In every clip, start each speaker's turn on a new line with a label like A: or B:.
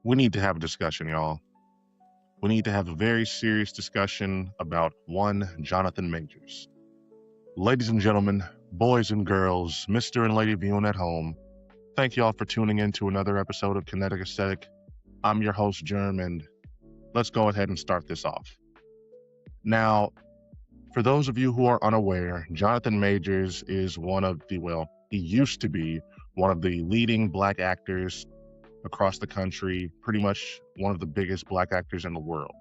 A: We need to have a discussion, y'all. We need to have a very serious discussion about one Jonathan Majors. Ladies and gentlemen, boys and girls, Mr. and Lady viewing at home, thank y'all for tuning in to another episode of Kinetic Aesthetic. I'm your host, Jerm, and let's go ahead and start this off. Now, for those of you who are unaware, Jonathan Majors is he used to be one of the leading black actors across the country, pretty much one of the biggest black actors in the world.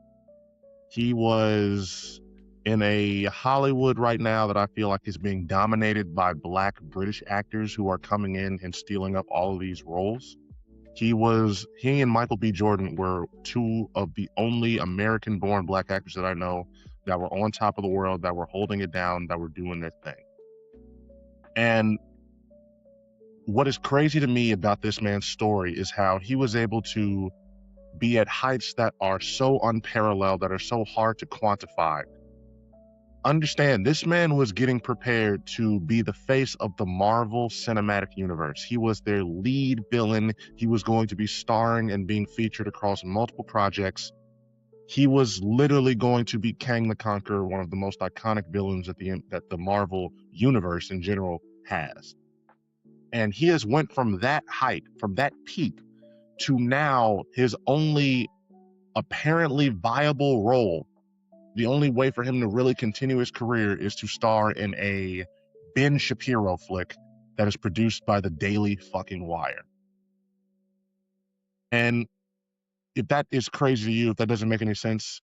A: He was in a Hollywood right now that I feel like is being dominated by black British actors who are coming in and stealing up all of these roles. He and Michael B. Jordan were two of the only American born black actors that I know that were on top of the world, that were holding it down, that were doing their thing. And what is crazy to me about this man's story is how he was able to be at heights that are so unparalleled, that are so hard to quantify. Understand, this man was getting prepared to be the face of the Marvel Cinematic Universe. He was their lead villain. He was going to be starring and being featured across multiple projects. He was literally going to be Kang the Conqueror, one of the most iconic villains that the Marvel Universe in general has. And he has went from that height, from that peak, to now his only apparently viable role. The only way for him to really continue his career is to star in a Ben Shapiro flick that is produced by the Daily fucking Wire. And if that is crazy to you, if that doesn't make any sense,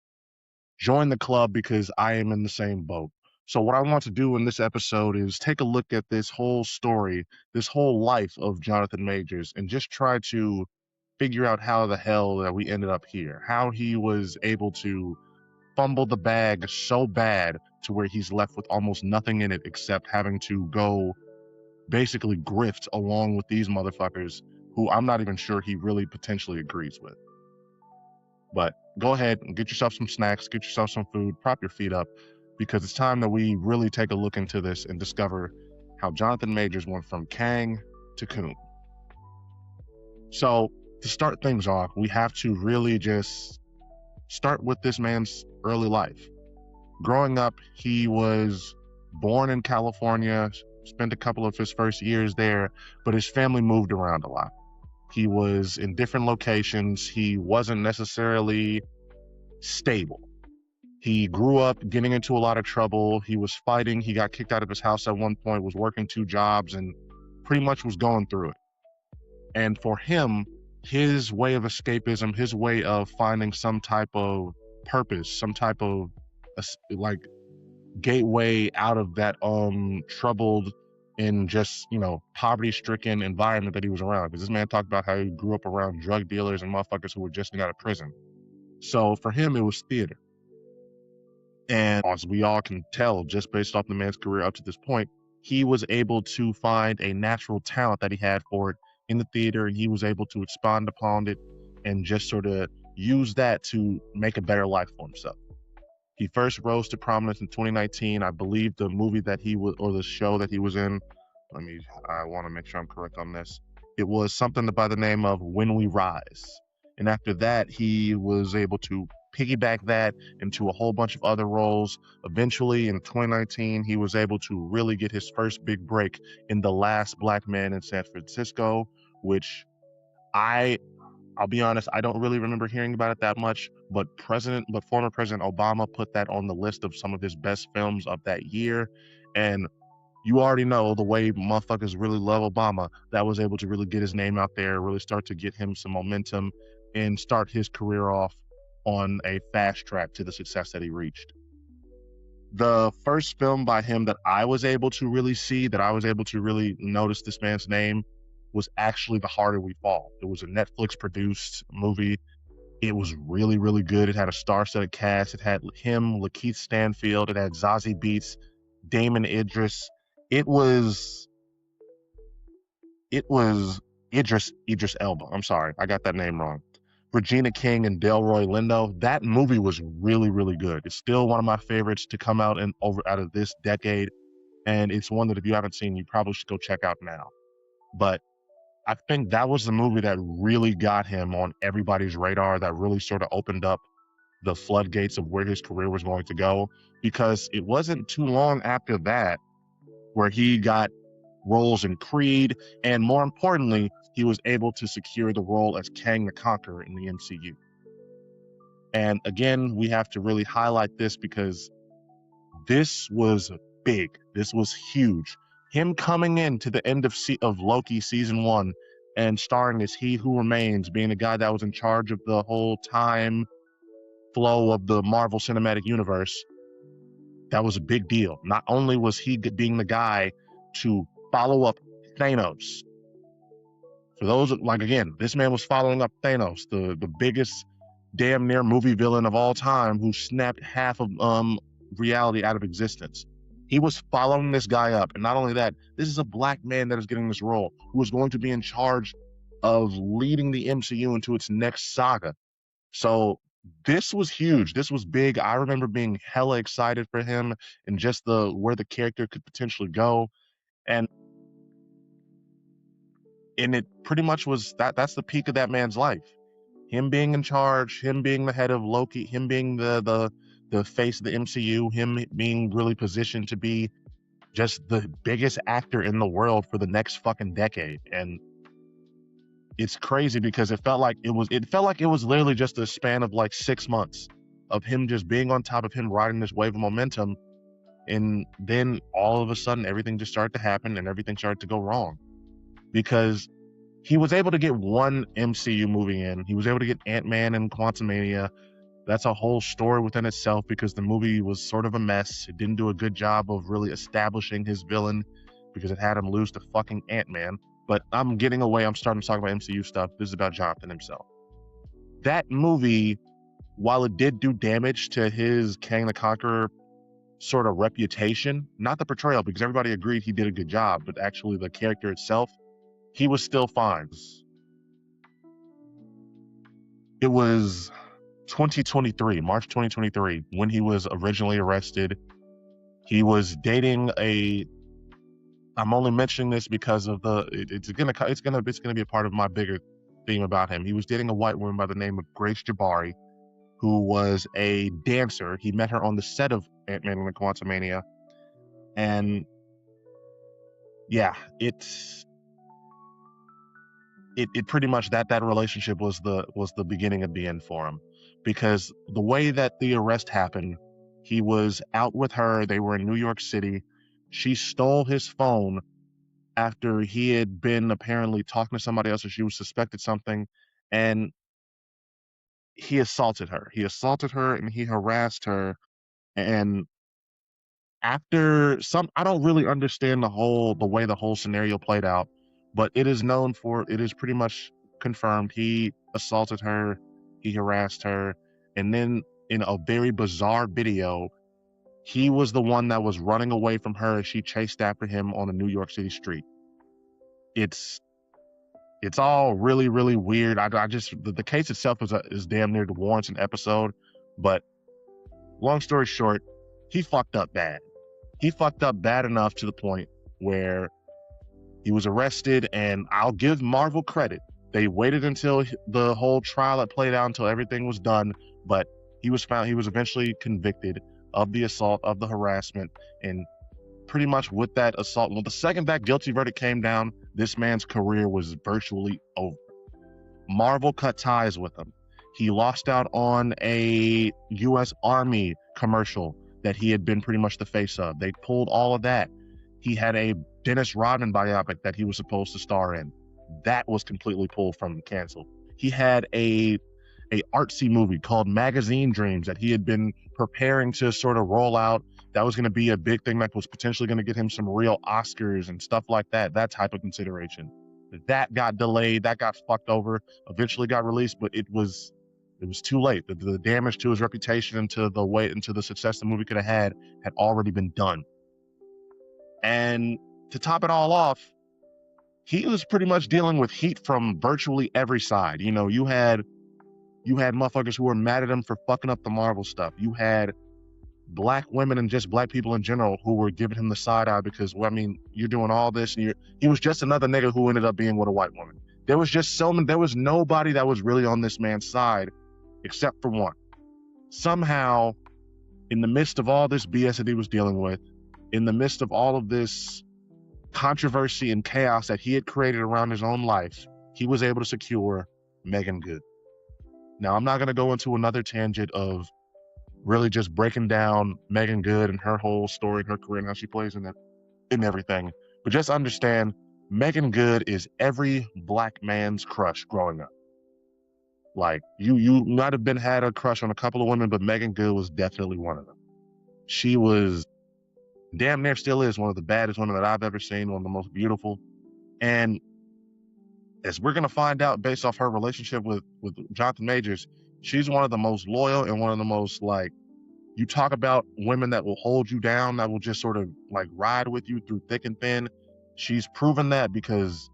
A: join the club because I am in the same boat. So what I want to do in this episode is take a look at this whole story, this whole life of Jonathan Majors, and just try to figure out how the hell that we ended up here, how he was able to fumble the bag so bad to where he's left with almost nothing in it except having to go basically grift along with these motherfuckers who I'm not even sure he really potentially agrees with. But go ahead and get yourself some snacks, get yourself some food, prop your feet up, because it's time that we really take a look into this and discover how Jonathan Majors went from Kang to Coon. So to start things off, we have to really just start with this man's early life. Growing up, he was born in California, spent a couple of his first years there, but his family moved around a lot. He was in different locations. He wasn't necessarily stable. He grew up getting into a lot of trouble. He was fighting. He got kicked out of his house at one point, was working two jobs, and pretty much was going through it. And for him, his way of escapism, his way of finding some type of purpose, some type of like gateway out of that troubled and just poverty stricken environment that he was around, because this man talked about how he grew up around drug dealers and motherfuckers who were just out of prison. So for him it was theater, and as we all can tell just based off the man's career up to this point, he was able to find a natural talent that he had for it in the theater, and he was able to expand upon it and just sort of use that to make a better life for himself. He first rose to prominence in 2019. I believe the movie that he was, or the show that he was in, I want to make sure I'm correct on this. It was something by the name of When We Rise. And after that, he was able to piggyback that into a whole bunch of other roles. Eventually, in 2019, he was able to really get his first big break in The Last Black Man in San Francisco, which I'll be honest, I don't really remember hearing about it that much, but former President Obama put that on the list of some of his best films of that year. And you already know the way motherfuckers really love Obama, that was able to really get his name out there, really start to get him some momentum and start his career off on a fast track to the success that he reached. The first film by him that I was able to really see, that I was able to really notice this man's name, was actually The Harder We Fall. It was a Netflix produced movie. It was really, really good. It had a star-studded cast. It had him, Lakeith Stanfield. It had Zazie Beetz, Damon Idris. It was Idris Elba. I'm sorry, I got that name wrong. Regina King and Delroy Lindo. That movie was really, really good. It's still one of my favorites to come out out of this decade, and it's one that if you haven't seen, you probably should go check out now. But I think that was the movie that really got him on everybody's radar, that really sort of opened up the floodgates of where his career was going to go, because it wasn't too long after that where he got roles in Creed, and more importantly, he was able to secure the role as Kang the Conqueror in the MCU. And again, we have to really highlight this because this was big. This was huge. Him coming in to the end of Loki season 1 and starring as He Who Remains, being the guy that was in charge of the whole time flow of the Marvel Cinematic Universe, that was a big deal. Not only was he being the guy to follow up Thanos. For those, like, again, this man was following up Thanos, the biggest damn near movie villain of all time, who snapped half of reality out of existence. He was following this guy up, and not only that, this is a black man that is getting this role, who is going to be in charge of leading the MCU into its next saga. So this was huge. This was big. I remember being hella excited for him and just where the character could potentially go. And it pretty much was that's the peak of that man's life. Him being in charge, him being the head of Loki, him being the face of the MCU, him being really positioned to be just the biggest actor in the world for the next fucking decade. And it's crazy because it felt like it was literally just a span of like 6 months of him just being on top of him, riding this wave of momentum. And then all of a sudden everything just started to happen and everything started to go wrong, because he was able to get one MCU movie in. He was able to get Ant-Man and Quantumania. That's a whole story within itself, because the movie was sort of a mess. It didn't do a good job of really establishing his villain, because it had him lose to fucking Ant-Man. But I'm getting away. I'm starting to talk about MCU stuff. This is about Jonathan himself. That movie, while it did do damage to his Kang the Conqueror sort of reputation, not the portrayal, because everybody agreed he did a good job, but actually the character itself, he was still fine. It was 2023, March 2023, when he was originally arrested. He was dating I'm only mentioning this because of it's gonna be a part of my bigger theme about him. He was dating a white woman by the name of Grace Jabari, who was a dancer. He met her on the set of Ant-Man and the Quantumania. And yeah, it pretty much that relationship was the beginning of the end for him, because the way that the arrest happened, he was out with her. They were in New York City. She stole his phone after he had been apparently talking to somebody else, or she was suspected something, and he assaulted her. He assaulted her and he harassed her. And after I don't really understand the way the whole scenario played out, but it is pretty much confirmed he assaulted her, he harassed her, and then in a very bizarre video, he was the one that was running away from her as she chased after him on a New York City street. It's all really, really weird. I just the case itself is damn near warrants an episode, but long story short, he fucked up bad. He fucked up bad enough to the point where he was arrested, and I'll give Marvel credit. They waited until the whole trial had played out, until everything was done, but he was eventually convicted of the assault, of the harassment, and pretty much with that assault, the second that guilty verdict came down, this man's career was virtually over. Marvel cut ties with him. He lost out on a U.S. Army commercial that he had been pretty much the face of. They pulled all of that. He had a Dennis Rodman biopic that he was supposed to star in. That was completely pulled from canceled. He had a artsy movie called Magazine Dreams that he had been preparing to sort of roll out. That was going to be a big thing that was potentially going to get him some real Oscars and stuff like that type of consideration. That got delayed, that got fucked over, eventually got released, but it was too late. The damage to his reputation and to the success the movie could have had already been done. And to top it all off, he was pretty much dealing with heat from virtually every side. You had motherfuckers who were mad at him for fucking up the Marvel stuff. You had black women and just black people in general who were giving him the side eye because, well, I mean, you're doing all this and he was just another nigga who ended up being with a white woman. There was just there was nobody that was really on this man's side except for one. Somehow, in the midst of all this BS that he was dealing with, in the midst of all of this controversy and chaos that he had created around his own life, he was able to secure Megan Good. Now, I'm not going to go into another tangent of really just breaking down Megan Good and her whole story and her career and how she plays in it and everything, but just understand Megan Good is every black man's crush growing up. Like, you might have had a crush on a couple of women, but Megan Good was definitely one of them. She was damn near still is one of the baddest women that I've ever seen, one of the most beautiful. And as we're going to find out based off her relationship with Jonathan Majors, she's one of the most loyal and one of the most, like, you talk about women that will hold you down, that will just sort of like ride with you through thick and thin. She's proven that because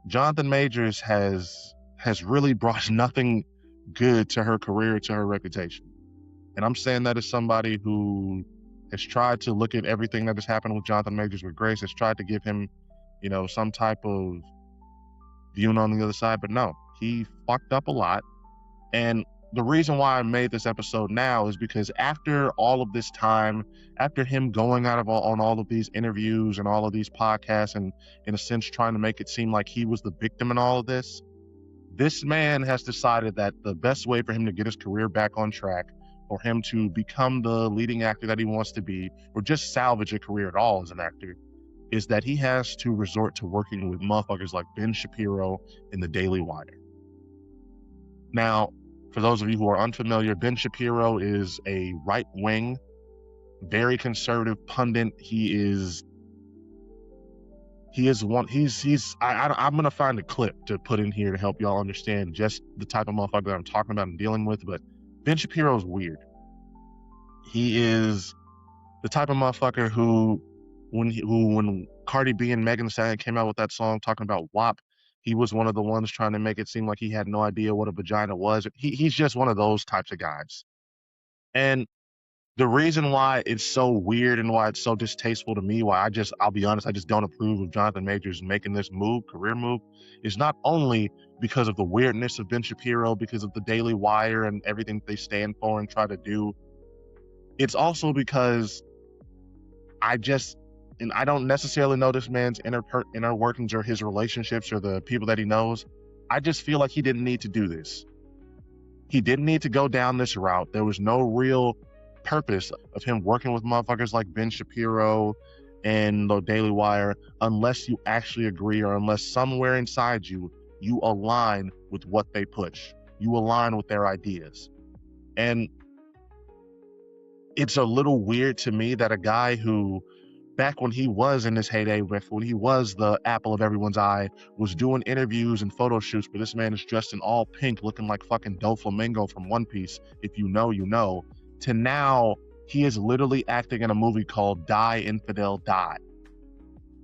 A: Jonathan Majors has really brought nothing good to her career, to her reputation. And I'm saying that as somebody who has tried to look at everything that has happened with Jonathan Majors with grace, has tried to give him, some type of viewing on the other side, but no, he fucked up a lot. And the reason why I made this episode now is because after all of this time, after him going out on all of these interviews and all of these podcasts and in a sense trying to make it seem like he was the victim in all of this man has decided that the best way for him to get his career back on track, for him to become the leading actor that he wants to be, or just salvage a career at all as an actor, is that he has to resort to working with motherfuckers like Ben Shapiro in the Daily Wire. Now, for those of you who are unfamiliar, Ben Shapiro is a right-wing, very conservative pundit. I'm going to find a clip to put in here to help y'all understand just the type of motherfucker that I'm talking about and dealing with, but Ben Shapiro is weird. He is the type of motherfucker who, when Cardi B and Megan Thee Stallion came out with that song talking about WAP, he was one of the ones trying to make it seem like he had no idea what a vagina was. He's just one of those types of guys. And the reason why it's so weird and why it's so distasteful to me, why I'll be honest, I just don't approve of Jonathan Majors making this career move, is not only because of the weirdness of Ben Shapiro, because of the Daily Wire and everything they stand for and try to do. It's also because I don't necessarily know this man's inner workings or his relationships or the people that he knows. I just feel like he didn't need to do this. He didn't need to go down this route. There was no real purpose of him working with motherfuckers like Ben Shapiro and the Daily Wire unless you actually agree, or unless somewhere inside you align with what they push. You align with their ideas. And it's a little weird to me that a guy who, back when he was in his heyday, when he was the apple of everyone's eye, was doing interviews and photo shoots, but this man is dressed in all pink looking like fucking Doflamingo from One Piece, if you know, you know, to now he is literally acting in a movie called Die Infidel Die.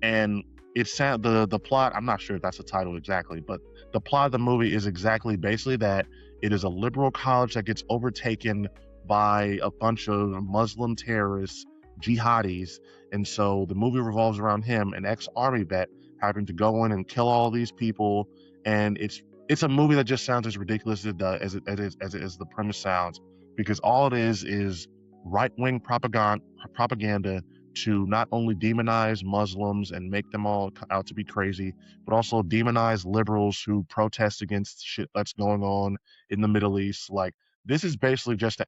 A: And it's the plot, I'm not sure if that's the title exactly, but the plot of the movie is exactly basically that it is a liberal college that gets overtaken by a bunch of Muslim terrorists, jihadis, and so the movie revolves around him, an ex-army vet, having to go in and kill all these people. And it's a movie that just sounds as ridiculous as the premise sounds, because all it is right-wing propaganda to not only demonize Muslims and make them all out to be crazy, but also demonize liberals who protest against shit that's going on in the Middle East. Like, this is basically just an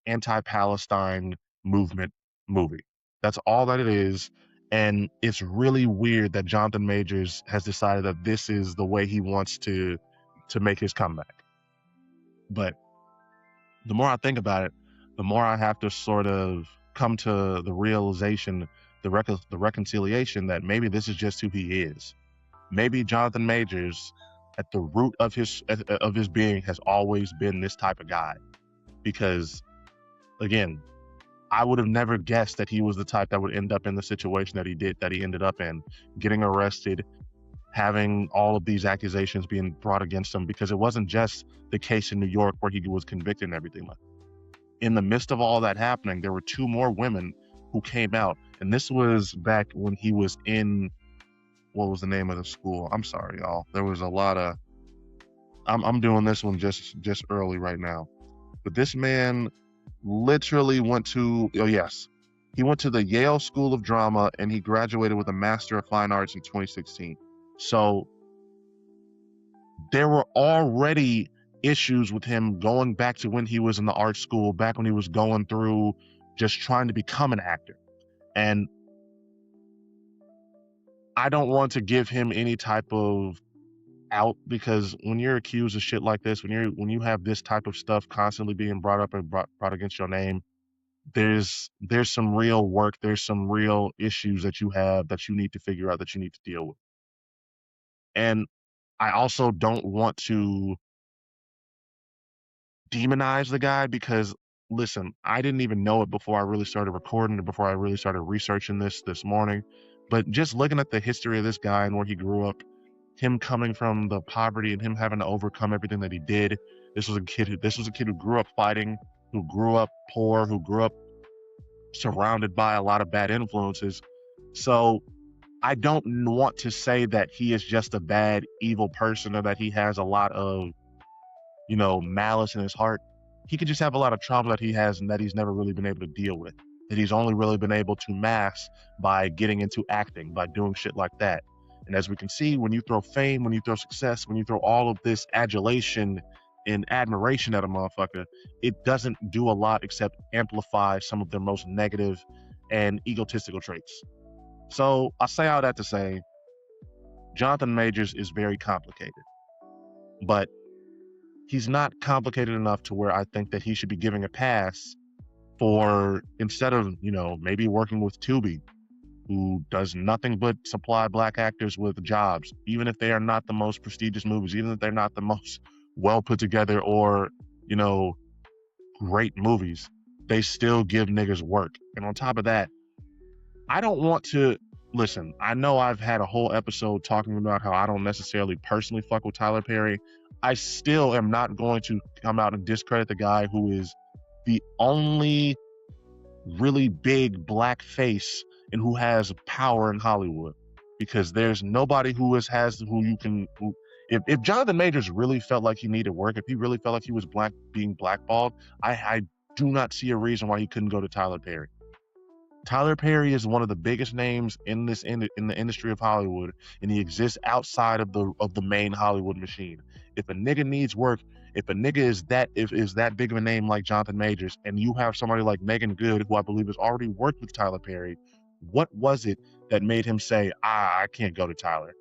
A: anti-Palestine movement movie. That's all that it is. And it's really weird that Jonathan Majors has decided that this is the way he wants to make his comeback. But the more I think about it, the more I have to sort of come to the realization, the reconciliation that maybe this is just who he is. Maybe Jonathan Majors, at the root of his being, has always been this type of guy. Because, again, I would have never guessed that he was the type that would end up in the situation that he ended up in, getting arrested, having all of these accusations being brought against him, because it wasn't just the case in New York where he was convicted and everything like that. in the midst of all that happening, there were 2 more women who came out. And this was back when he was in, what was the name of the school? I'm sorry, y'all. There was a lot of, I'm doing this one just early right now. But this man literally went to, oh yes, he went to the Yale School of Drama and he graduated with a Master of Fine Arts in 2016. So there were already issues with him going back to when he was in the art school, back when he was going through just trying to become an actor. And I don't want to give him any type of out, because when you're accused of shit like this, when you have this type of stuff constantly being brought up and brought against your name, there's some real work, there's some real issues that you have that you need to figure out, that you need to deal with. And I also don't want to demonize the guy, because listen, I didn't even know it before I really started recording, or before I really started researching this morning. But just looking at the history of this guy and where he grew up, him coming from the poverty and him having to overcome everything that he did. This was a kid who grew up fighting, who grew up poor, who grew up surrounded by a lot of bad influences. So I don't want to say that he is just a bad, evil person, or that he has a lot of, malice in his heart. He could just have a lot of trauma that he has and that he's never really been able to deal with. That he's only really been able to mask by getting into acting, by doing shit like that. And as we can see, when you throw fame, when you throw success, when you throw all of this adulation and admiration at a motherfucker, it doesn't do a lot except amplify some of their most negative and egotistical traits. So I say all that to say, Jonathan Majors is very complicated, but he's not complicated enough to where I think that he should be giving a pass for, instead of, maybe working with Tubi, who does nothing but supply black actors with jobs, even if they are not the most prestigious movies, even if they're not the most well put together or, great movies, they still give niggas work. And on top of that, I don't want to listen. I know I've had a whole episode talking about how I don't necessarily personally fuck with Tyler Perry. I still am not going to come out and discredit the guy who is the only really big black face and who has power in Hollywood, because there's nobody who if Jonathan Majors really felt like he needed work, if he really felt like he was being blackballed, I do not see a reason why he couldn't go to Tyler Perry. Tyler Perry is one of the biggest names in the industry of Hollywood, and he exists outside of the main Hollywood machine. If a nigga needs work, if a nigga is that big of a name like Jonathan Majors, and you have somebody like Megan Good, who I believe has already worked with Tyler Perry, what was it that made him say, I can't go to Tyler,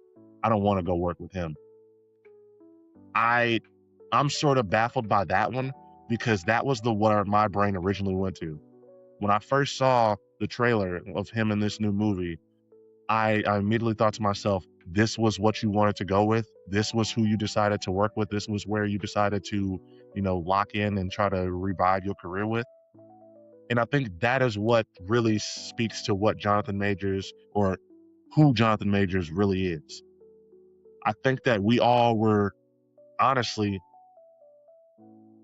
A: I don't want to go work with him? I'm sort of baffled by that one, because that was the one my brain originally went to. When I first saw the trailer of him in this new movie, I immediately thought to myself, this was what you wanted to go with. This was who you decided to work with. This was where you decided to, lock in and try to revive your career with. And I think that is what really speaks to what Jonathan Majors, or who Jonathan Majors really is. I think that we all were honestly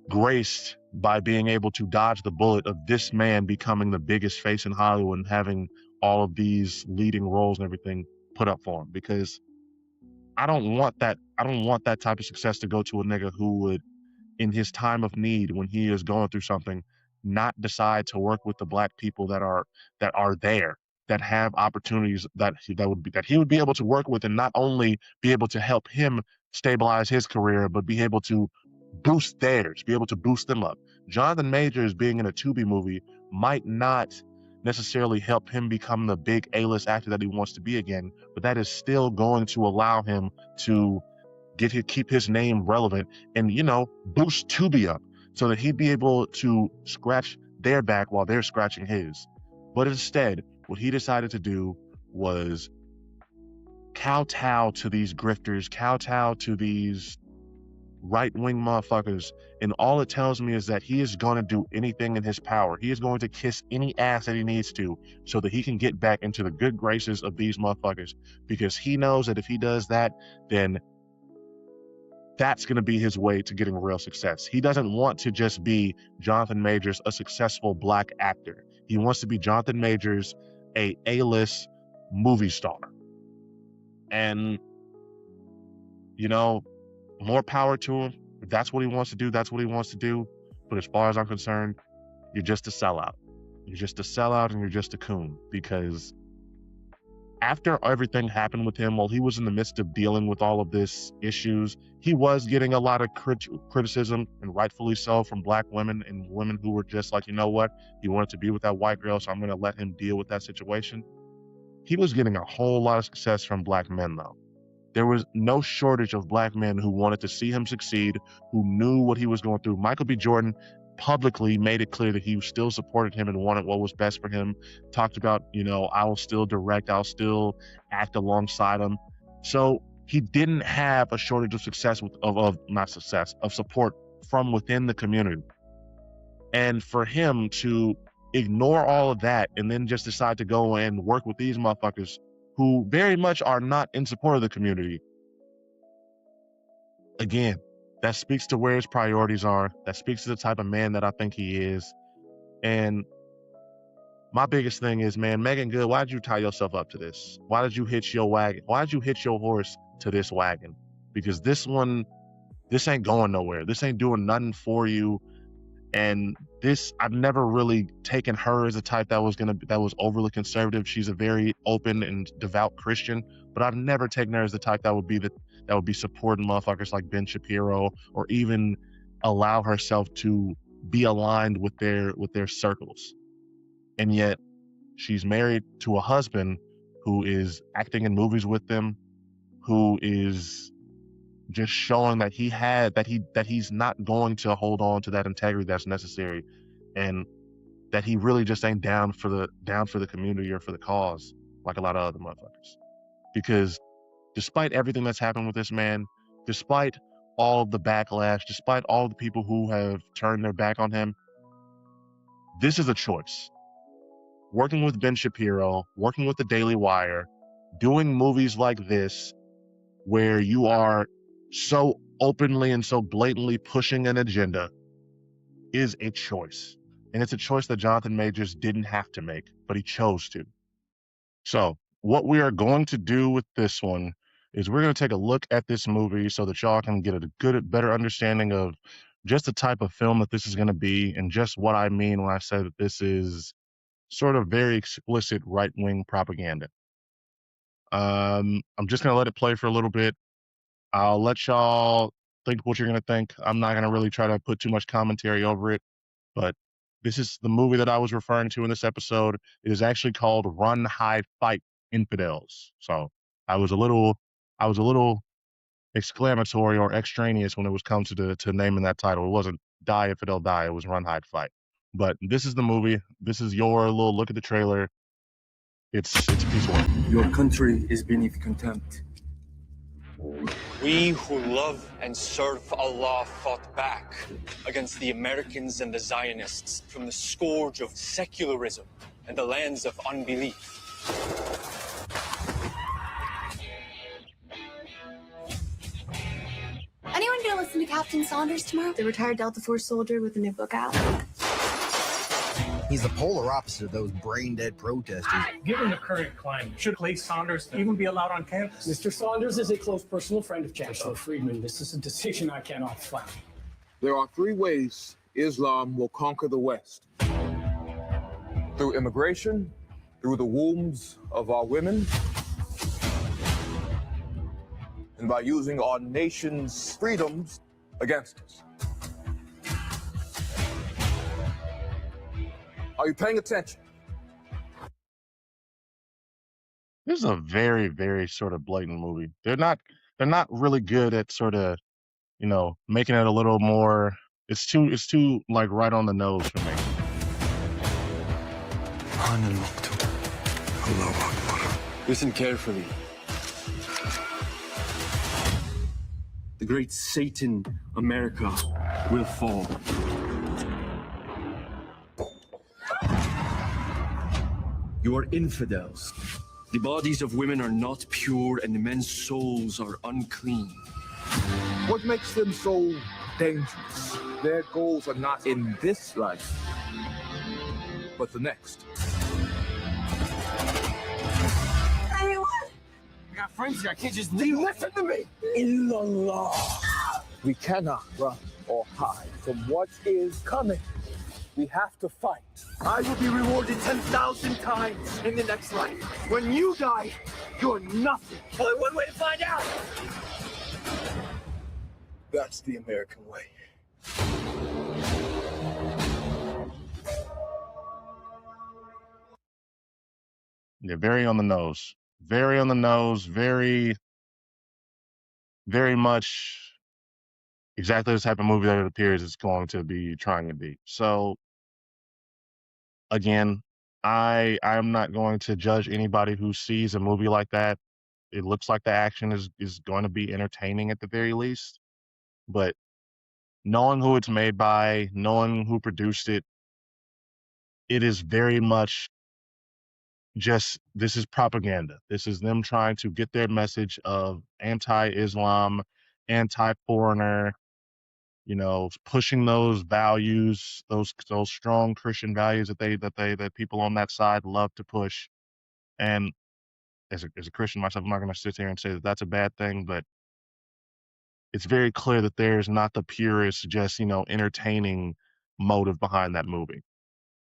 A: graced by being able to dodge the bullet of this man becoming the biggest face in Hollywood and having all of these leading roles and everything put up for him, because I don't want that type of success to go to a nigga who would, in his time of need, when he is going through something, not decide to work with the black people that are there, that have opportunities that he would be able to work with, and not only be able to help him stabilize his career, but be able to boost theirs, be able to boost them up. Jonathan Majors being in a Tubi movie might not necessarily help him become the big A-list actor that he wants to be again, but that is still going to allow him to keep his name relevant and, boost Tubi up, so that he'd be able to scratch their back while they're scratching his. But instead, what he decided to do was kowtow to these grifters, kowtow to these right-wing motherfuckers, and all it tells me is that he is going to do anything in his power. He is going to kiss any ass that he needs to, so that he can get back into the good graces of these motherfuckers, because he knows that if he does that, then that's going to be his way to getting real success. He doesn't want to just be Jonathan Majors, a successful black actor. He wants to be Jonathan Majors, a A-list movie star. And, you know, more power to him. If that's what he wants to do, that's what he wants to do. But as far as I'm concerned, you're just a sellout. You're just a sellout and you're just a coon. Because after everything happened with him, while he was in the midst of dealing with all of this issues, he was getting a lot of criticism, and rightfully so, from black women and women who were just like, you know what, he wanted to be with that white girl, so I'm going to let him deal with that situation. He was getting a whole lot of success from black men, though. There was no shortage of black men who wanted to see him succeed, who knew what he was going through. Michael B. Jordan publicly made it clear that he still supported him and wanted what was best for him. Talked about, you know, I'll still direct, I'll still act alongside him. So he didn't have a shortage of success of support from within the community. And for him to ignore all of that and then just decide to go and work with these motherfuckers who very much are not in support of the community, again, that speaks to where his priorities are. That speaks to the type of man that I think he is. And my biggest thing is, man, Megan Good, why did you tie yourself up to this? Why did you hitch your wagon? Why did you hitch your horse to this wagon? Because this ain't going nowhere. This ain't doing nothing for you. And this, I've never really taken her as a type that was overly conservative. She's a very open and devout Christian, but I've never taken her as the type that would be supporting motherfuckers like Ben Shapiro, or even allow herself to be aligned with their circles. And yet she's married to a husband who is acting in movies with them, who is just showing that he's not going to hold on to that integrity that's necessary, and that he really just ain't down for the community or for the cause like a lot of other motherfuckers. Because despite everything that's happened with this man, despite all of the backlash, despite all the people who have turned their back on him, this is a choice. Working with Ben Shapiro, working with the Daily Wire, doing movies like this, where you are so openly and so blatantly pushing an agenda, is a choice. And it's a choice that Jonathan Majors didn't have to make, but he chose to. So what we are going to do with this one is we're going to take a look at this movie so that y'all can get a better understanding of just the type of film that this is going to be, and just what I mean when I say that this is sort of very explicit right-wing propaganda. I'm just going to let it play for a little bit. I'll let y'all think what you're going to think. I'm not going to really try to put too much commentary over it, but this is the movie that I was referring to in this episode. It is actually called Run, Hide, Fight, Infidels. So I was a little exclamatory or extraneous when it was come to naming that title. It wasn't Die Infidel Die, it was Run, Hide, Fight. But this is the movie. This is your little look at the trailer. It's a piece of work.
B: Your country is beneath contempt.
C: We who love and serve Allah fought back against the Americans and the Zionists from the scourge of secularism and the lands of unbelief.
D: Anyone gonna listen to Captain Saunders tomorrow? The retired Delta Force soldier with a new book out.
E: He's the polar opposite of those brain-dead protesters.
F: Given the current climate, should Clay Saunders even be allowed on campus?
G: Mr. Saunders is a close personal friend of Chancellor Friedman. This is a decision I cannot fight.
H: There are three ways Islam will conquer the West. Through immigration, through the wombs of our women, and by using our nation's freedoms against us. Are you paying attention?
A: This is a very, very sort of blatant movie. They're not really good at sort of, you know, making it a little more. It's too like right on the nose for me.
B: Listen carefully. The great Satan, America, will fall. You are infidels. The bodies of women are not pure, and the men's souls are unclean.
H: What makes them so dangerous? Their goals are not in this life, but the next.
B: Anyone? I got friends here. I can't just leave. Listen to me. In the law.
H: We cannot run or hide from what is coming. We have to fight.
B: I will be rewarded 10,000 times in the next life. When you die, you're nothing. Only one way to find out. That's the American way.
A: Yeah, very on the nose. Very on the nose. Very, very much exactly the type of movie that it appears it's going to be trying to be. So again, I'm not going to judge anybody who sees a movie like that. It looks like the action is going to be entertaining at the very least, but knowing who it's made by, knowing who produced it, it is very much just, this is propaganda. This is them trying to get their message of anti-Islam, anti-foreigner, you know, pushing those values, those strong Christian values that people on that side love to push. And as a Christian myself, I'm not going to sit here and say that that's a bad thing, but it's very clear that there's not the purest, just, you know, entertaining motive behind that movie.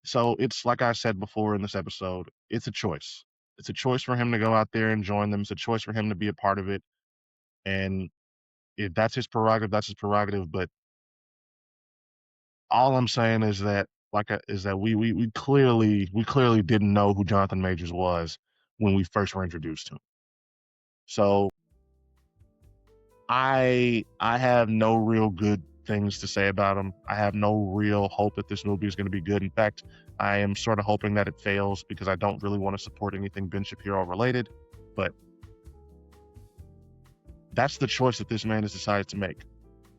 A: So it's like I said before in this episode, it's a choice. It's a choice for him to go out there and join them. It's a choice for him to be a part of it. And if that's his prerogative, that's his prerogative. But all I'm saying is that, is that we clearly didn't know who Jonathan Majors was when we first were introduced to him. So I have no real good things to say about him. I have no real hope that this movie is going to be good. In fact, I am sort of hoping that it fails because I don't really want to support anything Ben Shapiro related. But that's the choice that this man has decided to make.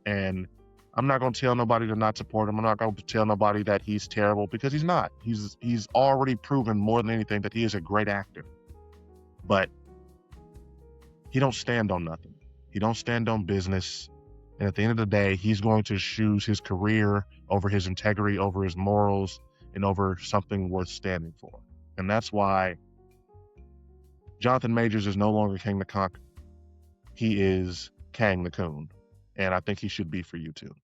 A: And I'm not going to tell nobody to not support him. I'm not going to tell nobody that he's terrible, because he's not. He's already proven more than anything that he is a great actor. But he don't stand on nothing. He don't stand on business. And at the end of the day, he's going to choose his career over his integrity, over his morals, and over something worth standing for. And that's why Jonathan Majors is no longer King the Conk. He is Kang the Coon. And I think he should be for you too.